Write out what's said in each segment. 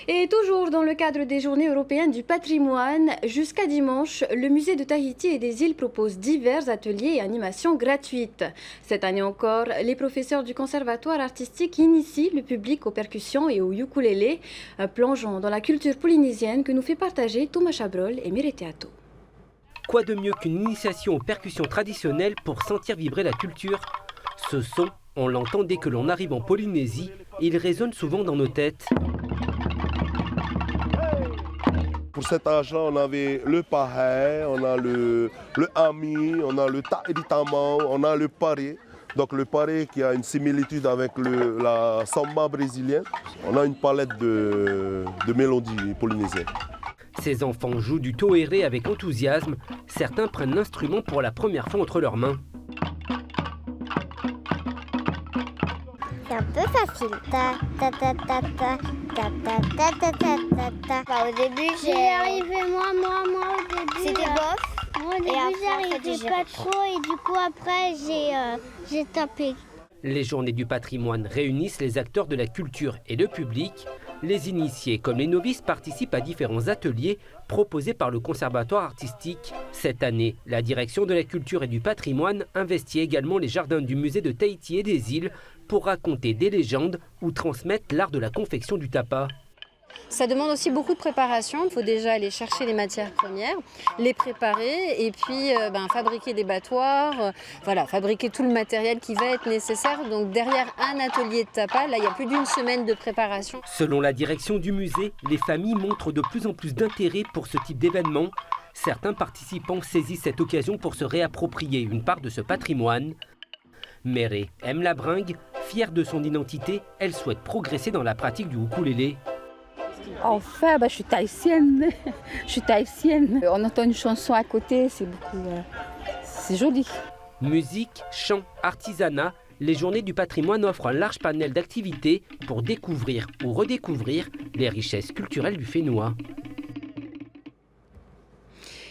Et toujours dans le cadre des Journées européennes du patrimoine, jusqu'à dimanche, le musée de Tahiti et des îles propose divers ateliers et animations gratuites. Cette année encore, les professeurs du conservatoire artistique initient le public aux percussions et au ukulélé, plongeant dans la culture polynésienne que nous fait partager Thomas Chabrol et Mireteato. Quoi de mieux qu'une initiation aux percussions traditionnelles pour sentir vibrer la culture? Ce son, on l'entend dès que l'on arrive en Polynésie et il résonne souvent dans nos têtes. Pour cet âge-là, on avait le pahay, on a le ami, on a le ta'iritamau, on a le paré. Donc le paré qui a une similitude avec la samba brésilienne. On a une palette de mélodies polynésiennes. Ces enfants jouent du toéré avec enthousiasme. Certains prennent l'instrument pour la première fois entre leurs mains. C'est un peu facile. Ta ta ta ta ta ta ta ta ta ta ta. Enfin, au début, J'y arrivé moi au début. C'était bof. Moi au début, j'arrivais pas trop et du coup après j'ai tapé. Les Journées du patrimoine réunissent les acteurs de la culture et le public. Les initiés comme les novices participent à différents ateliers proposés par le Conservatoire artistique. Cette année, la direction de la culture et du patrimoine investit également les jardins du musée de Tahiti et des îles pour raconter des légendes ou transmettre l'art de la confection du tapa. Ça demande aussi beaucoup de préparation. Il faut déjà aller chercher les matières premières, les préparer et puis fabriquer des battoirs, fabriquer tout le matériel qui va être nécessaire. Donc derrière un atelier de tapa, là il y a plus d'une semaine de préparation. Selon la direction du musée, les familles montrent de plus en plus d'intérêt pour ce type d'événement. Certains participants saisissent cette occasion pour se réapproprier une part de ce patrimoine. Méré aime la bringue, fière de son identité, elle souhaite progresser dans la pratique du ukulélé. Enfin, je suis tahitienne. On entend une chanson à côté, c'est c'est joli. Musique, chant, artisanat, les Journées du patrimoine offrent un large panel d'activités pour découvrir ou redécouvrir les richesses culturelles du Fénois.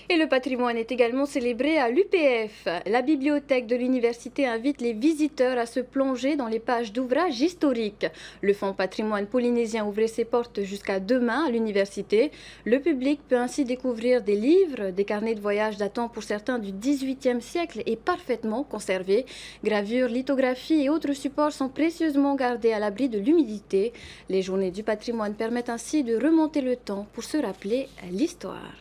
Et le patrimoine est également célébré à l'UPF. La bibliothèque de l'université invite les visiteurs à se plonger dans les pages d'ouvrages historiques. Le Fonds patrimoine polynésien ouvre ses portes jusqu'à demain à l'université. Le public peut ainsi découvrir des livres, des carnets de voyage datant pour certains du XVIIIe siècle et parfaitement conservés. Gravures, lithographies et autres supports sont précieusement gardés à l'abri de l'humidité. Les Journées du patrimoine permettent ainsi de remonter le temps pour se rappeler l'histoire.